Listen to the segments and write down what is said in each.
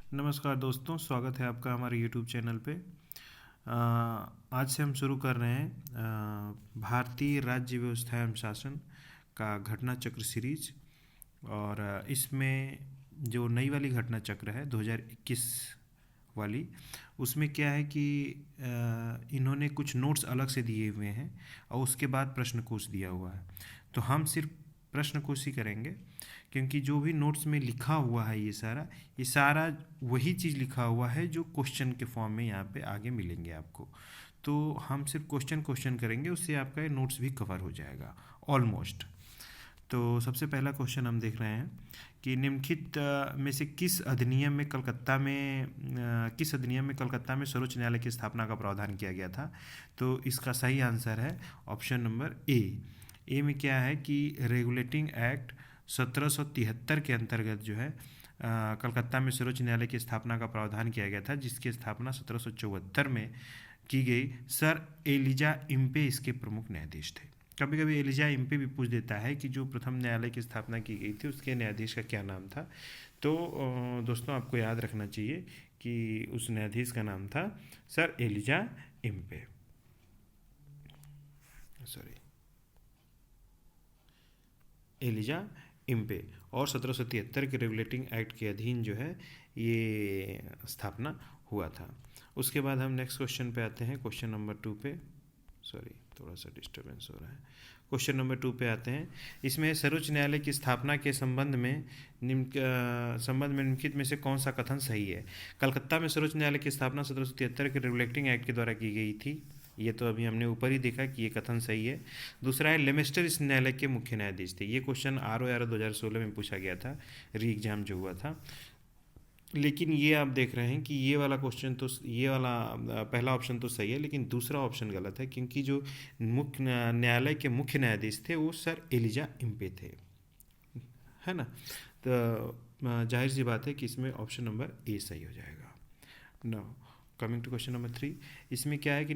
नमस्कार दोस्तों, स्वागत है आपका हमारे यूट्यूब चैनल पे। आज से हम शुरू कर रहे हैं भारतीय राज्य व्यवस्था एवं शासन का घटना चक्र सीरीज। और इसमें जो नई वाली घटना चक्र है 2021 वाली, उसमें क्या है कि इन्होंने कुछ नोट्स अलग से दिए हुए हैं और उसके बाद प्रश्न कोश दिया हुआ है। तो हम सिर्फ प्रश्न कोश ही करेंगे, क्योंकि जो भी नोट्स में लिखा हुआ है ये सारा वही चीज़ लिखा हुआ है जो क्वेश्चन के फॉर्म में यहाँ पे आगे मिलेंगे आपको। तो हम सिर्फ क्वेश्चन करेंगे, उससे आपका ये नोट्स भी कवर हो जाएगा ऑलमोस्ट। तो सबसे पहला क्वेश्चन हम देख रहे हैं कि निम्नलिखित में से किस अधिनियम में कलकत्ता में सर्वोच्च न्यायालय की स्थापना का प्रावधान किया गया था। तो इसका सही आंसर है ऑप्शन नंबर ए में क्या है कि रेगुलेटिंग एक्ट 1773 के अंतर्गत जो है कलकत्ता में सर्वोच्च न्यायालय की स्थापना का प्रावधान किया गया था, जिसकी स्थापना 1774 में की गई। सर एलिजा इम्पे इसके प्रमुख न्यायाधीश थे। कभी कभी एलिजा इम्पे भी पूछ देता है कि जो प्रथम न्यायालय की स्थापना की गई थी उसके न्यायाधीश का क्या नाम था। तो दोस्तों आपको याद रखना चाहिए कि उस न्यायाधीश का नाम था sir Elijah Impey. Elijah Impey. और 1773 के रेगुलेटिंग एक्ट के अधीन जो है ये स्थापना हुआ था। उसके बाद हम नेक्स्ट क्वेश्चन पे आते हैं, क्वेश्चन नंबर 2 पे। थोड़ा सा डिस्टर्बेंस हो रहा है। क्वेश्चन नंबर 2 पे आते हैं। इसमें सर्वोच्च न्यायालय की स्थापना के संबंध में निम्नलिखित में से कौन सा कथन सही है। कलकत्ता में सर्वोच्च न्यायालय की स्थापना 1773 के रेगुलेटिंग एक्ट के द्वारा की गई थी। ये तो अभी हमने ऊपर ही देखा कि ये कथन सही है। दूसरा है लेमेस्टर इस न्यायालय के मुख्य न्यायाधीश थे। ये क्वेश्चन RO 2016 में पूछा गया था, री एग्जाम जो हुआ था। लेकिन ये आप देख रहे हैं कि ये वाला पहला ऑप्शन तो सही है, लेकिन दूसरा ऑप्शन गलत है, क्योंकि जो मुख्य न्यायालय के मुख्य न्यायाधीश थे वो सर एलिजा इम्पे थे, है ना। तो जाहिर सी बात है कि इसमें ऑप्शन नंबर ए सही हो जाएगा। No, coming to question number 3। इसमें क्या है कि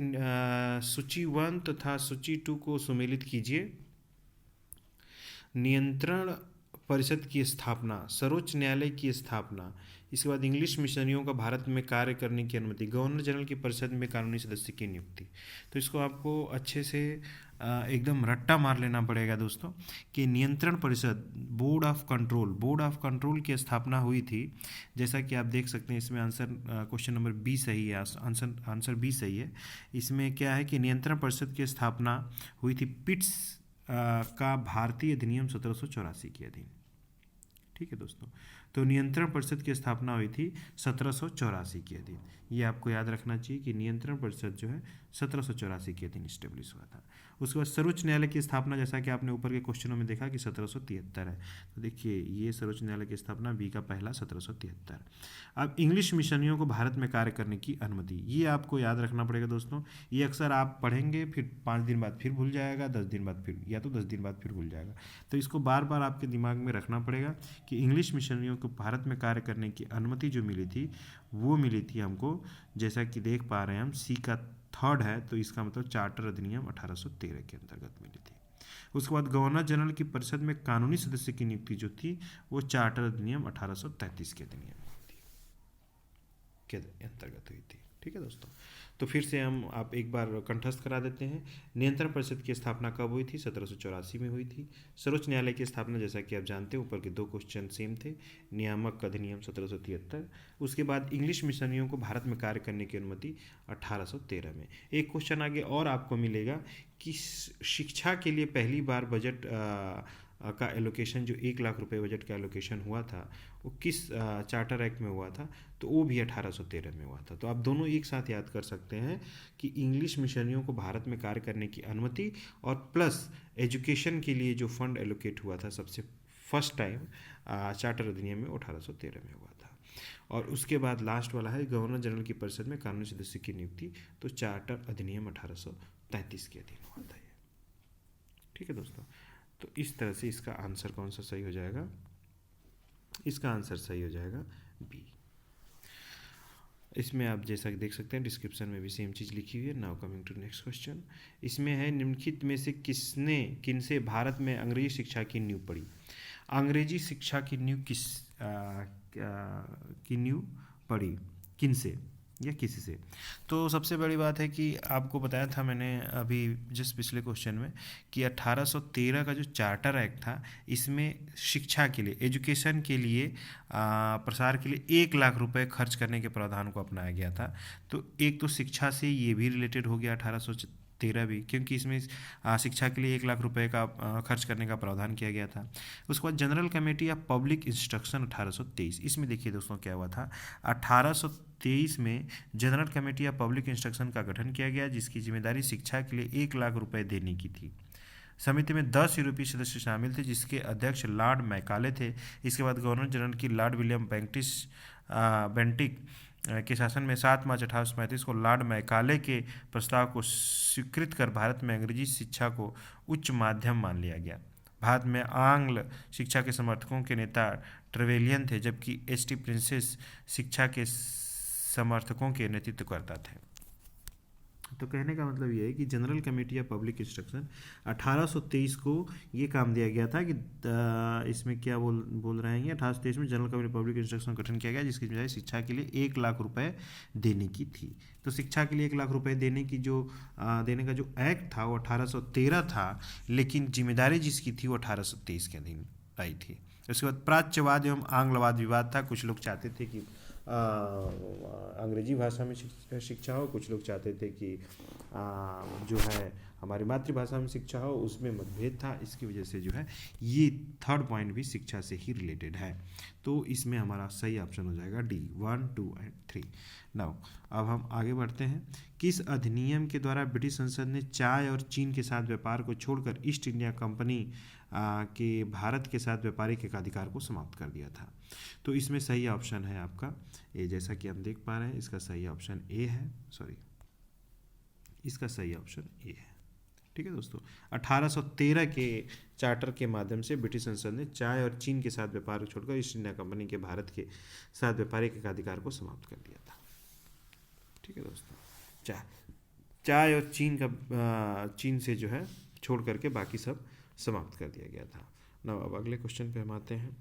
सूची 1 तथा सूची 2 को सुमेलित कीजिए। नियंत्रण परिषद की स्थापना, सर्वोच्च न्यायालय की स्थापना, इसके बाद इंग्लिश मिशनरियों का भारत में कार्य करने की अनुमति, गवर्नर जनरल की परिषद में कानूनी सदस्य की नियुक्ति। तो इसको आपको अच्छे से एकदम रट्टा मार लेना पड़ेगा दोस्तों कि नियंत्रण परिषद, बोर्ड ऑफ कंट्रोल की स्थापना हुई थी। जैसा कि आप देख सकते हैं इसमें आंसर क्वेश्चन नंबर बी सही है, आंसर बी सही है। इसमें क्या है कि नियंत्रण परिषद की स्थापना हुई थी पिट्स का भारतीय अधिनियम 1784 के अधीन। ठीक है दोस्तों, तो नियंत्रण परिषद की स्थापना हुई थी 1784 के अधीन। ये आपको याद रखना चाहिए कि नियंत्रण परिषद जो है 1784 के अधीन स्टेब्लिश हुआ था। उसके बाद सर्वोच्च न्यायालय की स्थापना, जैसा कि आपने ऊपर के क्वेश्चनों में देखा कि 1773 है। तो देखिए ये सर्वोच्च न्यायालय की स्थापना बी का पहला 1773। अब इंग्लिश मिशनरियों को भारत में कार्य करने की अनुमति, ये आपको याद रखना पड़ेगा दोस्तों। ये अक्सर आप पढ़ेंगे, फिर 5 दिन बाद फिर भूल जाएगा, 10 दिन बाद फिर, या तो 10 दिन बाद फिर भूल जाएगा। तो इसको बार बार आपके दिमाग में रखना पड़ेगा कि इंग्लिश मिशनरियों को भारत में कार्य करने की अनुमति जो मिली थी वो मिली थी हमको, जैसा कि देख पा रहे हैं हम, सी का 3rd है, तो इसका मतलब चार्टर अधिनियम 1813 के अंतर्गत मिली थी। उसके बाद गवर्नर जनरल की परिषद में कानूनी सदस्य की नियुक्ति जो थी वो चार्टर अधिनियम 1833 के अधिनियम के अंतर्गत हुई थी। ठीक है दोस्तों, तो फिर से हम आप एक बार कंठस्थ करा देते हैं। नियंत्रण परिषद की स्थापना कब हुई थी? 1784 में हुई थी। सर्वोच्च न्यायालय की स्थापना, जैसा कि आप जानते हैं, ऊपर के 2 क्वेश्चन सेम थे। नियामक अधिनियम 1773। उसके बाद इंग्लिश मिशनरियों को भारत में कार्य करने की अनुमति 1813 में। एक क्वेश्चन आगे और आपको मिलेगा कि शिक्षा के लिए पहली बार बजट का एलोकेशन, जो 1 लाख रुपए बजट का एलोकेशन हुआ था, वो किस चार्टर एक्ट में हुआ था? तो वो भी 1813 में हुआ था। तो आप दोनों एक साथ याद कर सकते हैं कि इंग्लिश मिशनरियों को भारत में कार्य करने की अनुमति और प्लस एजुकेशन के लिए जो फंड एलोकेट हुआ था सबसे फर्स्ट टाइम चार्टर अधिनियम में 1813 में हुआ था। और उसके बाद लास्ट वाला है गवर्नर जनरल की परिषद में कानूनी सदस्य की नियुक्ति, तो चार्टर अधिनियम 1833 के अधीन हुआ था ये। ठीक है दोस्तों, तो इस तरह से इसका आंसर कौन सा सही हो जाएगा? इसका आंसर सही हो जाएगा बी। इसमें आप जैसा कि देख सकते हैं डिस्क्रिप्शन में भी सेम चीज़ लिखी हुई है। Now coming to next question. इसमें है निम्नलिखित में से किनसे भारत में अंग्रेजी शिक्षा की नींव पड़ी? अंग्रेजी शिक्षा की नींव पड़ी, किन से या किसी से? तो सबसे बड़ी बात है कि आपको बताया था मैंने अभी जिस पिछले क्वेश्चन में कि 1813 का जो चार्टर एक्ट था, इसमें शिक्षा के लिए, एजुकेशन के लिए, प्रसार के लिए 1 लाख रुपए खर्च करने के प्रावधान को अपनाया गया था। तो एक तो शिक्षा से ये भी रिलेटेड हो गया 1813 भी, क्योंकि इसमें शिक्षा के लिए 1 लाख रुपए का खर्च करने का प्रावधान किया गया था। उसके बाद जनरल कमेटी या पब्लिक इंस्ट्रक्शन 1823, इसमें देखिए दोस्तों क्या हुआ था, 1823 में जनरल कमेटी या पब्लिक इंस्ट्रक्शन का गठन किया गया, जिसकी जिम्मेदारी शिक्षा के लिए 1 लाख रुपए देने की थी। समिति में 10 यूरोपीय सदस्य शामिल थे, जिसके अध्यक्ष लॉर्ड मैकाले थे। इसके बाद गवर्नर जनरल की लॉर्ड विलियम बेंटिक के शासन में 7 मार्च 1835 को लॉर्ड मैकाले के प्रस्ताव को स्वीकृत कर भारत में अंग्रेजी शिक्षा को उच्च माध्यम मान लिया गया। भारत में आंग्ल शिक्षा के समर्थकों के नेता ट्रेवेलियन थे, जबकि एस.टी. प्रिंसेस शिक्षा के समर्थकों के नेतृत्व करता थे। तो कहने का मतलब ये है कि जनरल कमेटी या पब्लिक इंस्ट्रक्शन 1823 को ये काम दिया गया था कि इसमें क्या बोल रहे हैं, 1823 में जनरल कमेटी पब्लिक इंस्ट्रक्शन का गठन किया गया, जिसकी जिम्मेदारी शिक्षा के लिए 1 लाख रुपए देने की थी। तो शिक्षा के लिए 1 लाख रुपए देने का जो एक्ट था वो 1813 था, लेकिन जिम्मेदारी जिसकी थी वो 1823 के अधीन आई थी। उसके बाद प्राच्यवाद एवं आंग्लवाद विवाद था। कुछ लोग चाहते थे कि अंग्रेजी भाषा में शिक्षा हो, कुछ लोग चाहते थे कि जो है हमारी मातृभाषा में शिक्षा हो, उसमें मतभेद था। इसकी वजह से जो है ये थर्ड पॉइंट भी शिक्षा से ही रिलेटेड है। तो इसमें हमारा सही ऑप्शन हो जाएगा डी, 1, 2 एंड 3। नाउ अब हम आगे बढ़ते हैं। किस अधिनियम के द्वारा ब्रिटिश संसद ने चाय और चीन के साथ व्यापार को छोड़कर ईस्ट इंडिया कंपनी के भारत के साथ व्यापारिक एकाधिकार को समाप्त कर दिया था? तो इसमें सही ऑप्शन है आपका ए, जैसा कि हम देख पा रहे हैं इसका सही ऑप्शन ए है, इसका सही ऑप्शन ए है। ठीक है दोस्तों, 1813 के चार्टर के माध्यम से ब्रिटिश संसद ने चाय और चीन के साथ व्यापार को छोड़कर ईस्ट इंडिया कंपनी के भारत के साथ व्यापारिक एकाधिकार को समाप्त कर दिया था। ठीक है दोस्तों, चाय और चीन से जो है छोड़ करके बाकी सब समाप्त कर दिया गया था। ना अब अगले क्वेश्चन पे हम आते हैं।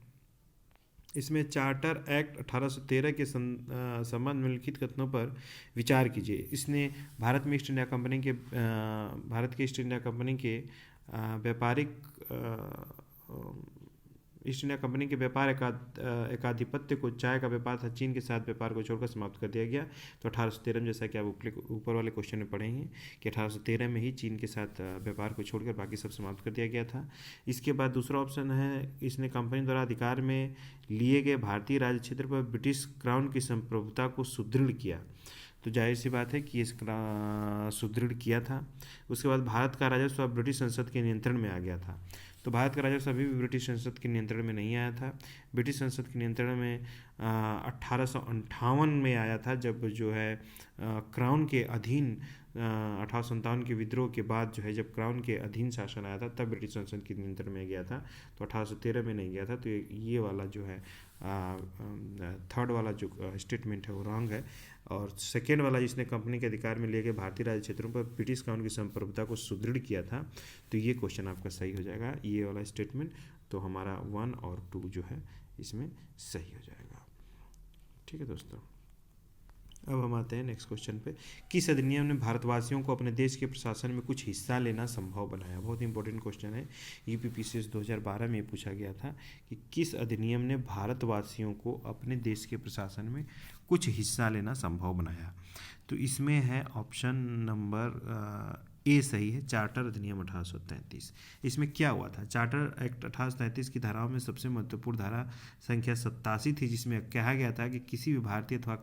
इसमें चार्टर एक्ट 1813 के संबंध में लिखित कथनों पर विचार कीजिए। इसने भारत के ईस्ट इंडिया कंपनी के ईस्ट इंडिया कंपनी के व्यापार एकाधिपत्य को, चाय का व्यापार था, चीन के साथ व्यापार को छोड़कर समाप्त कर दिया गया। तो 1813 में, जैसा कि आप ऊपर वाले क्वेश्चन में पढ़ेंगे कि 1813 में ही चीन के साथ व्यापार को छोड़कर बाकी सब समाप्त कर दिया गया था। इसके बाद दूसरा ऑप्शन है, इसने कंपनी द्वारा अधिकार में लिए गए भारतीय राज्य क्षेत्र पर ब्रिटिश क्राउन की संप्रभुता को सुदृढ़ किया। तो जाहिर सी बात है कि सुदृढ़ किया था। उसके बाद भारत का राजस्व ब्रिटिश संसद के नियंत्रण में आ गया था। तो भारत का राजस्व अभी भी ब्रिटिश संसद के नियंत्रण में नहीं आया था। ब्रिटिश संसद के नियंत्रण में 1858 में आया था, जब जो है क्राउन के अधीन 1857 के विद्रोह के बाद जो है जब क्राउन के अधीन शासन आया था, तब ब्रिटिश संसद के नियंत्रण में गया था। तो 1813 में नहीं गया था। तो ये वाला जो है थर्ड वाला जो स्टेटमेंट है वो रॉन्ग है। और सेकेंड वाला, जिसने कंपनी के अधिकार में लिए गए भारतीय राज्य क्षेत्रों पर ब्रिटिश क्राउन की संप्रभुता को सुदृढ़ किया था, तो ये क्वेश्चन आपका सही हो जाएगा, ये वाला स्टेटमेंट। तो हमारा 1 और 2 जो है इसमें सही हो जाएगा। ठीक है दोस्तों, अब हम आते हैं नेक्स्ट क्वेश्चन पे। किस अधिनियम ने भारतवासियों को अपने देश के प्रशासन में कुछ हिस्सा लेना संभव बनाया? बहुत इंपॉर्टेंट क्वेश्चन है। यूपीपीसीएस 2012 में पूछा गया था कि किस अधिनियम ने भारतवासियों को अपने देश के प्रशासन में कुछ हिस्सा लेना संभव बनाया? तो इसमें है ऑप्शन नंबर ए सही है, चार्टर अधिनियम 1833। इसमें क्या हुआ था? चार्टर एक्ट 1833 की धाराओं में सबसे महत्वपूर्ण धारा संख्या 87 थी, जिसमें कहा गया था कि किसी भी भारतीय अथवा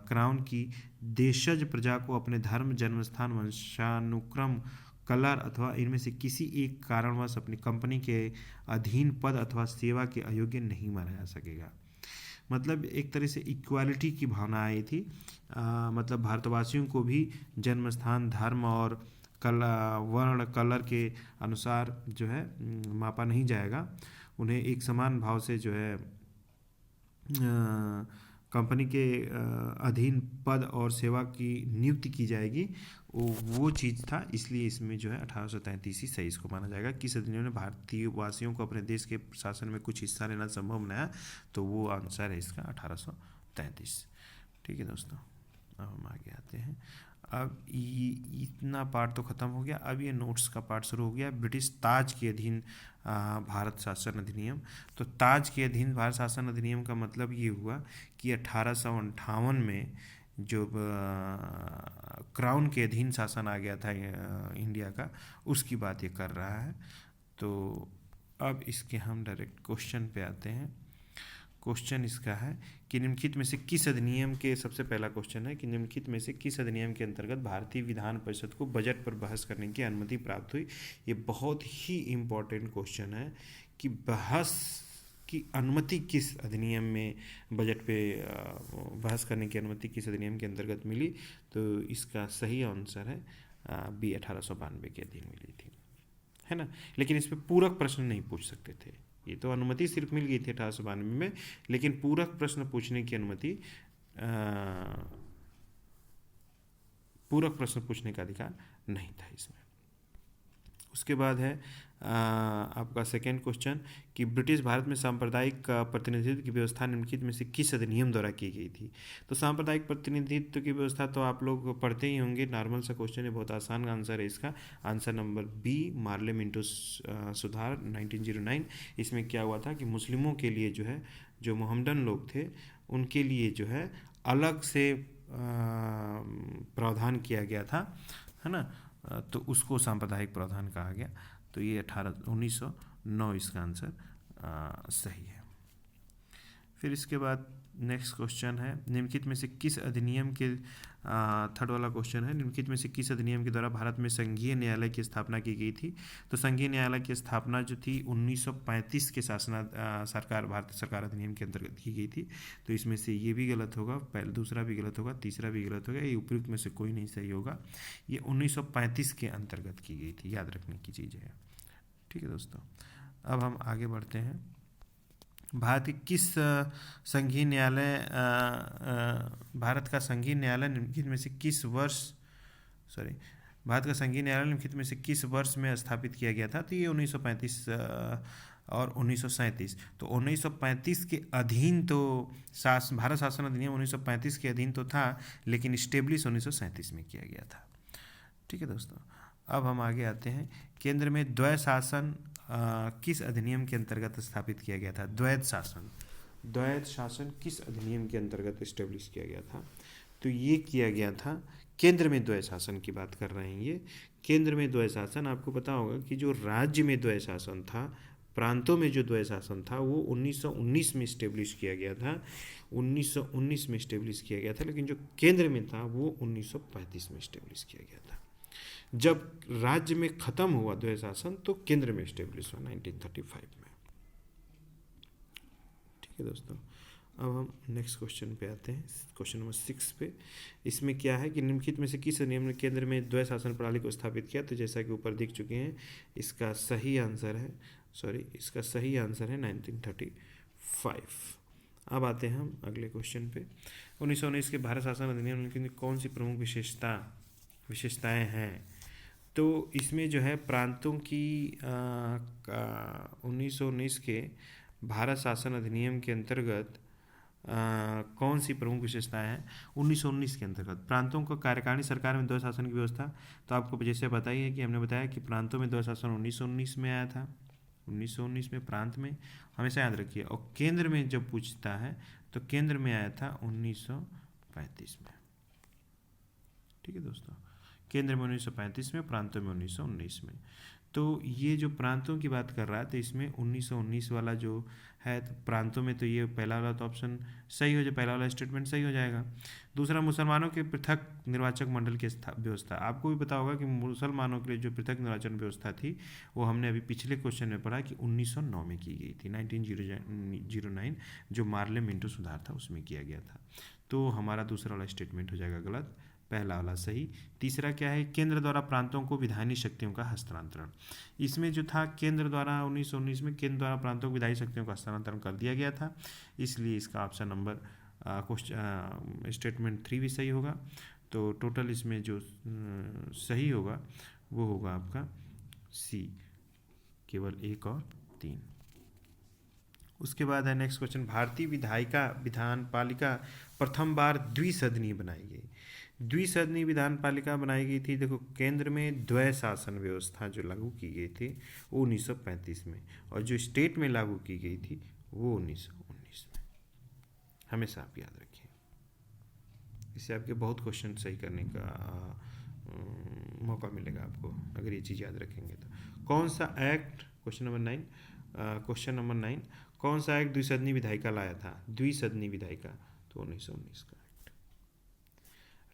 क्राउन की देशज प्रजा को अपने धर्म, जन्मस्थान, वंशानुक्रम, कलर अथवा इनमें से किसी एक कारणवश अपनी कंपनी के अधीन पद अथवा सेवा के अयोग्य नहीं माना जा सकेगा। मतलब एक तरह से इक्वालिटी की भावना आई थी। मतलब भारतवासियों को भी जन्मस्थान, धर्म और वर्ण, कलर के अनुसार जो है मापा नहीं जाएगा। उन्हें एक समान भाव से जो है कंपनी के अधीन पद और सेवा की नियुक्ति की जाएगी, वो चीज़ था। इसलिए इसमें जो है 1833 ही सही इसको माना जाएगा। किस अधिनियम ने भारतीय वासियों को अपने देश के प्रशासन में कुछ हिस्सा लेना संभव बनाया? तो वो आंसर है इसका 1833। 1933। ठीक है दोस्तों, अब हम आगे आते हैं। अब ये इतना पार्ट तो ख़त्म हो गया, अब ये नोट्स का पार्ट शुरू हो गया। ब्रिटिश ताज के अधीन भारत शासन अधिनियम। तो ताज के अधीन भारत शासन अधिनियम का मतलब ये हुआ कि 1858 में जो क्राउन के अधीन शासन आ गया था इंडिया का, उसकी बात ये कर रहा है। तो अब इसके हम डायरेक्ट क्वेश्चन पे आते हैं। क्वेश्चन इसका है कि निम्नलिखित में से किस अधिनियम के, सबसे पहला क्वेश्चन है कि निम्नलिखित में से किस अधिनियम के अंतर्गत भारतीय विधान परिषद को बजट पर बहस करने की अनुमति प्राप्त हुई। ये बहुत ही इम्पोर्टेंट क्वेश्चन है कि बहस की अनुमति किस अधिनियम में, बजट पे बहस करने की अनुमति किस अधिनियम के अंतर्गत मिली। तो इसका सही आंसर है बी, 1892 के अधीन मिली थी, है ना। लेकिन इस पर पूरक प्रश्न नहीं पूछ सकते थे। ये तो अनुमति सिर्फ मिल गई थी 1892 में, लेकिन पूरक प्रश्न पूछने की अनुमति, पूरक प्रश्न पूछने का अधिकार नहीं था इसमें। उसके बाद है आपका सेकेंड क्वेश्चन कि ब्रिटिश भारत में सांप्रदायिक प्रतिनिधित्व की व्यवस्था निम्नलिखित में से किस अधिनियम द्वारा की गई थी। तो सांप्रदायिक प्रतिनिधित्व की व्यवस्था तो आप लोग पढ़ते ही होंगे, नॉर्मल सा क्वेश्चन है, बहुत आसान आंसर है इसका। Answer number B, Morley Minto सुधार 1909। इसमें क्या हुआ था कि मुस्लिमों के लिए जो है, जो मोहम्मदन लोग थे उनके लिए जो है अलग से प्रावधान किया गया था, है ना। तो उसको सांप्रदायिक प्रावधान कहा गया। तो ये 1909 इसका आंसर सही है। फिर इसके बाद नेक्स्ट क्वेश्चन है निम्नलिखित में से किस अधिनियम के, थर्ड वाला क्वेश्चन है, निम्नलिखित में से किस अधिनियम के द्वारा भारत में संघीय न्यायालय की स्थापना की गई थी। तो संघीय न्यायालय की स्थापना जो थी 1935 के भारत सरकार अधिनियम के अंतर्गत की गई थी। तो इसमें से ये भी गलत होगा, पहले दूसरा भी गलत होगा, तीसरा भी गलत होगा, ये उपयुक्त में से कोई नहीं सही होगा। ये 1935 के अंतर्गत की गई थी, याद रखने की चीज़ है। ठीक है दोस्तों, अब हम आगे बढ़ते हैं। भारत के किस संघीय न्यायालय, भारत का संघीय न्यायालय निम्नलिखित में से किस वर्ष, भारत का संघीय न्यायालय निम्नलिखित में से किस वर्ष में स्थापित किया गया था। तो ये 1935 और 1937। तो 1935 के अधीन तो भारत शासन अधिनियम 1935 के अधीन तो था, लेकिन इस्टेब्लिश 1937 में किया गया था। ठीक है दोस्तों, अब हम आगे आते हैं। केंद्र में द्वैध शासन किस अधिनियम के अंतर्गत स्थापित किया गया था। द्वैध शासन किस अधिनियम के अंतर्गत इस्टेब्लिश किया गया था। तो ये किया गया था, केंद्र में द्वैध शासन की बात कर रहे हैं। ये केंद्र में द्वैध शासन, आपको पता होगा कि जो राज्य में द्वैध शासन था, प्रांतों में जो द्वैध शासन था, वो 1919 में इस्टेब्लिश किया गया था। 1919 में इस्टेब्लिश किया गया था, लेकिन जो केंद्र में था वो 1935 में इस्टेब्लिश किया गया था। जब राज्य में खत्म हुआ द्वैध शासन, तो केंद्र में इस्टेब्लिश हुआ 1935 में। ठीक है दोस्तों, अब हम नेक्स्ट क्वेश्चन पे आते हैं, क्वेश्चन नंबर 6 पे। इसमें क्या है कि निम्नलिखित में से किस अधिनियम ने केंद्र में द्वैध शासन प्रणाली को स्थापित किया। तो जैसा कि ऊपर दिख चुके हैं, इसका सही आंसर है 1935। अब आते हैं हम अगले क्वेश्चन पे। 1919 के भारत शासन अधिनियम की कौन सी प्रमुख विशेषताएं हैं। तो इसमें जो है प्रांतों की 1919 के भारत शासन अधिनियम के अंतर्गत कौन सी प्रमुख विशेषताएं हैं। 1919 के अंतर्गत प्रांतों को कार्यकारिणी सरकार में द्वैध शासन की व्यवस्था। तो आपको जैसे बताइए कि हमने बताया कि प्रांतों में द्वैध शासन 1919 में आया था, 1919 में प्रांत में, हमेशा याद रखिए। और केंद्र में जब पूछता है तो केंद्र में आया था 1935 में। ठीक है दोस्तों, केंद्र में 1935 में, प्रांतों में 1919 में। तो ये जो प्रांतों की बात कर रहा है, तो इसमें 1919 वाला जो है, तो प्रांतों में तो ये पहला वाला तो ऑप्शन सही हो जाए, पहला वाला स्टेटमेंट सही हो जाएगा। दूसरा, मुसलमानों के पृथक निर्वाचक मंडल की व्यवस्था। आपको भी पता होगा कि मुसलमानों के लिए जो पृथक निर्वाचन व्यवस्था थी, वो हमने अभी पिछले क्वेश्चन में पढ़ा कि 1909 में की गई थी, 1909 जो मार्ले मिंटो सुधार था उसमें किया गया था। तो हमारा दूसरा वाला स्टेटमेंट हो जाएगा गलत, पहला वाला सही। तीसरा क्या है, केंद्र द्वारा प्रांतों को विधायी शक्तियों का हस्तांतरण। इसमें जो था, केंद्र द्वारा 1919 में केंद्र द्वारा प्रांतों को विधायी शक्तियों का हस्तांतरण कर दिया गया था, इसलिए इसका ऑप्शन नंबर स्टेटमेंट 3 भी सही होगा। तो टोटल इसमें जो सही होगा वो होगा आपका सी, केवल 1 और 3। उसके बाद है नेक्स्ट क्वेश्चन, भारतीय विधान पालिका प्रथम बार द्विसदनीय बनाई गई। द्विसदनीय विधान पालिका बनाई गई थी, देखो केंद्र में द्वय शासन व्यवस्था जो लागू की गई थी वो 1935 में, और जो स्टेट में लागू की गई थी वो 1919 में। हमेशा आप याद रखिए, इससे आपके बहुत क्वेश्चन सही करने का मौका मिलेगा आपको अगर ये चीज़ याद रखेंगे तो। कौन सा एक्ट, क्वेश्चन नंबर 9, कौन सा एक्ट द्विसदनीय विधायिका लाया था? द्विसदनीय विधायिका, तो 1919 का एक्ट।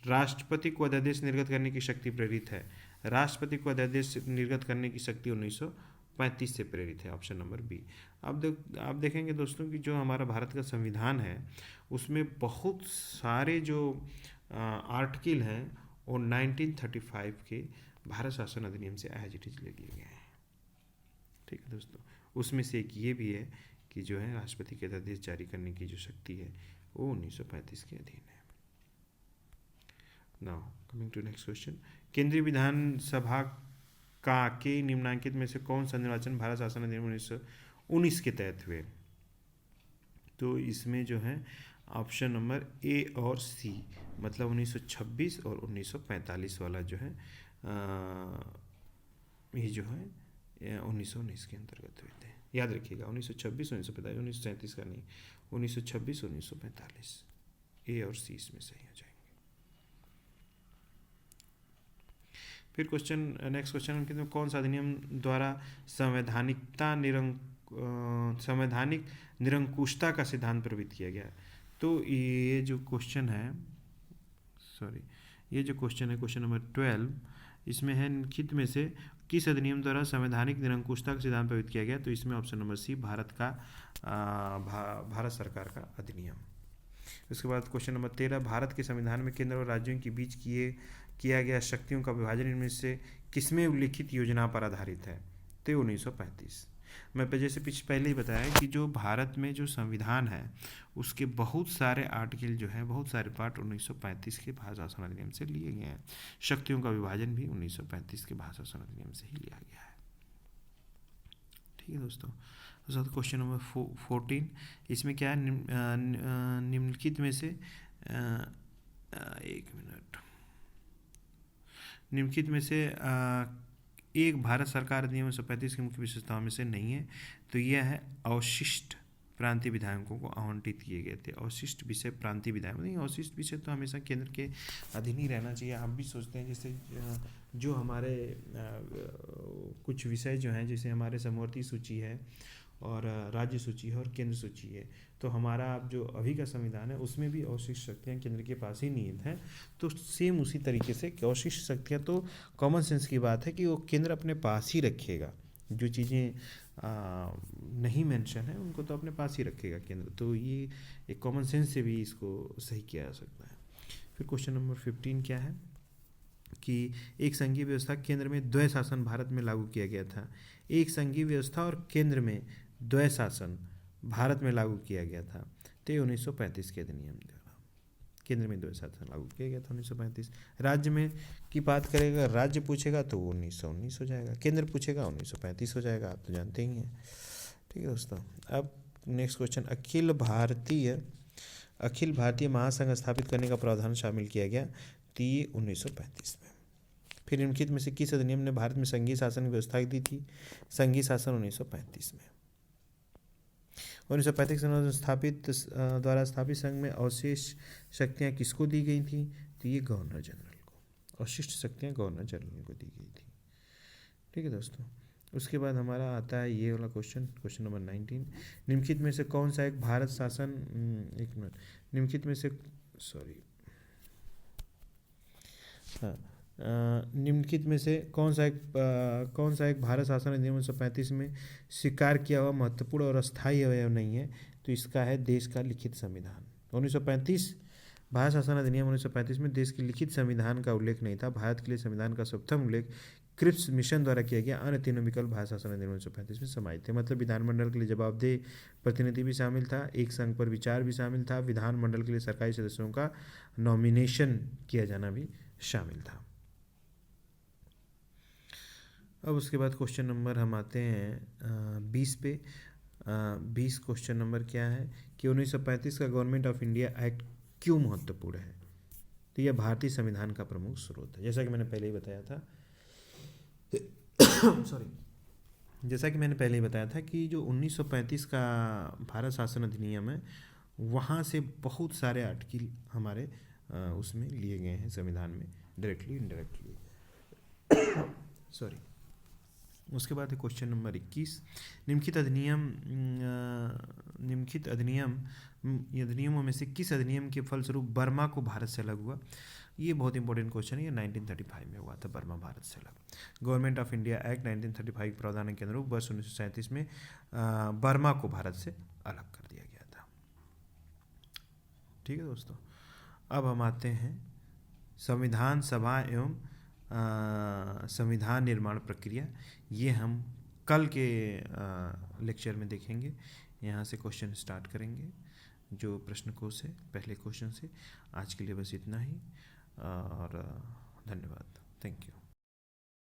राष्ट्रपति को अध्यादेश निर्गत करने की शक्ति प्रेरित है। राष्ट्रपति को अध्यादेश निर्गत करने की शक्ति 1935 से प्रेरित है, ऑप्शन नंबर बी। आप देखेंगे दोस्तों कि जो हमारा भारत का संविधान है उसमें बहुत सारे जो आर्टिकल हैं वो 1935 के भारत शासन अधिनियम से एज इट इज ले लिए गए हैं। ठीक है दोस्तों, उसमें से एक ये भी है कि जो है राष्ट्रपति के अध्यादेश जारी करने की जो शक्ति है वो 1935 के अधीन है। Now coming to next question, केंद्रीय विधानसभा का के निम्नलिखित में से कौन सा निर्वाचन भारत शासन अधिनियम 1919 के तहत हुए? तो इसमें जो है ऑप्शन नंबर ए और सी, मतलब 1926 और 1945 वाला जो है ये जो है 1919 के अंतर्गत हुए थे। याद रखिएगा 1926, 1945, 1937 का नहीं, 1926, 1945, ए और सी इसमें सही हो जाएंगे। फिर नेक्स्ट क्वेश्चन, कौन सा अधिनियम द्वारा संवैधानिक निरंकुशता का सिद्धांत प्रवृत्त किया गया? तो ये जो क्वेश्चन है क्वेश्चन नंबर 12, इसमें है निम्नलिखित में से किस अधिनियम द्वारा संवैधानिक निरंकुशता का सिद्धांत प्रवृत्त किया गया? तो इसमें ऑप्शन नंबर सी, भारत सरकार का अधिनियम। उसके बाद क्वेश्चन नंबर 13, भारत के संविधान में केंद्र और राज्यों के बीच किया गया शक्तियों का विभाजन इनमें से किसमें उल्लिखित योजना पर आधारित है? तो 1935। मैं जैसे पहले ही बताया कि जो भारत में जो संविधान है उसके बहुत सारे आर्टिकल जो है, बहुत सारे पार्ट 1935 के भारत शासन अधिनियम से लिए गए हैं। शक्तियों का विभाजन भी 1935 के भारत शासन अधिनियम से ही लिया गया है। ठीक है दोस्तों। क्वेश्चन नंबर 14, इसमें क्या है, निम्नलिखित में से निम्नलिखित में से एक भारत सरकार अधिनियम 1935 की मुख्य विशेषताओं में से नहीं है? तो यह है अवशिष्ट प्रांतीय विधायकों को आवंटित किए गए थे। अवशिष्ट विषय प्रांतीय विधायक नहीं, अवशिष्ट विषय तो हमेशा केंद्र के अधीन ही रहना चाहिए। आप भी सोचते हैं जैसे जो हमारे कुछ विषय जो हैं, जैसे हमारे समवर्ती सूची है और राज्य सूची है और केंद्र सूची है, तो हमारा जो अभी का संविधान है उसमें भी अवशिष्ट शक्तियाँ केंद्र के पास ही निहित हैं। तो सेम उसी तरीके से अवशिष्ट शक्तियाँ, तो कॉमन सेंस की बात है कि वो केंद्र अपने पास ही रखेगा। जो चीज़ें नहीं मेंशन है उनको तो अपने पास ही रखेगा केंद्र। तो ये एक कॉमन सेंस से भी इसको सही किया जा सकता है। फिर क्वेश्चन नंबर 15 क्या है कि एक संघीय व्यवस्था केंद्र में द्वय शासन भारत में लागू किया गया था। एक संघीय व्यवस्था और केंद्र में द्वय शासन भारत में लागू किया गया था। तो 1935 के अधिनियम द्वारा केंद्र में द्वय शासन लागू किया गया था 1935। राज्य में की बात करेगा, राज्य पूछेगा तो 1919 हो जाएगा, केंद्र पूछेगा 1935 हो जाएगा, आप तो जानते ही हैं। ठीक है दोस्तों। अब नेक्स्ट क्वेश्चन, अखिल भारतीय महासंघ स्थापित करने का प्रावधान शामिल किया गया, तो ये 1935 में। फिर निम्नलिखित में से किस अधिनियम ने भारत में संघीय शासन की व्यवस्था दी थी? संघीय शासन 1935 में। 1935 द्वारा स्थापित संघ में अवशेष शक्तियाँ किसको दी गई थी? तो ये गवर्नर जनरल को, अवशिष्ट शक्तियाँ गवर्नर जनरल को दी गई थी। ठीक है दोस्तों। उसके बाद हमारा आता है ये वाला क्वेश्चन नंबर 19, निम्नलिखित में से कौन सा एक भारत शासन निम्नलिखित में से निम्नलिखित में से कौन सा एक भारत शासन अधिनियम 1935 में स्वीकार किया हुआ महत्वपूर्ण और अस्थायी अवयव नहीं है? तो इसका है देश का लिखित संविधान। 1935 भारत शासन अधिनियम 1935 में देश के लिखित संविधान का उल्लेख नहीं था। भारत के लिए संविधान का सर्वप्रथम उल्लेख क्रिप्स मिशन द्वारा किया गया। अन्य तीनों विकल्प भारत शासन अधिनियम 1935 में समाहित थे। मतलब विधानमंडल के लिए जवाबदेह प्रतिनिधि भी शामिल था, एक संघ पर विचार भी शामिल था, विधानमंडल के लिए सरकारी सदस्यों का नॉमिनेशन किया जाना भी शामिल था। अब उसके बाद क्वेश्चन नंबर हम आते हैं 20 पे। 20 क्वेश्चन नंबर क्या है कि 1935 का गवर्नमेंट ऑफ इंडिया एक्ट क्यों महत्वपूर्ण है? तो यह भारतीय संविधान का प्रमुख स्रोत है, जैसा कि मैंने पहले ही बताया था। सॉरी, जैसा कि मैंने पहले ही बताया था कि जो 1935 का भारत शासन अधिनियम है, वहाँ से बहुत सारे आर्टिकल हमारे उसमें लिए गए हैं संविधान में, डायरेक्टली इनडायरेक्टली। सॉरी। उसके बाद है क्वेश्चन नंबर 21। निम्नलिखित अधिनियमों में से किस अधिनियम के फलस्वरूप बर्मा को भारत से अलग हुआ? ये बहुत इंपॉर्टेंट क्वेश्चन है। ये 1935 में हुआ था, बर्मा भारत से अलग। गवर्नमेंट ऑफ इंडिया एक्ट 1935 के प्रावधान के अनुरूप वर्ष 1937 में बर्मा को भारत से अलग कर दिया गया था। ठीक है दोस्तों, अब हम आते हैं संविधान सभा एवं संविधान निर्माण प्रक्रिया। ये हम कल के लेक्चर में देखेंगे। यहाँ से क्वेश्चन स्टार्ट करेंगे जो प्रश्न कोश है पहले क्वेश्चन से। आज के लिए बस इतना ही और धन्यवाद। Thank you.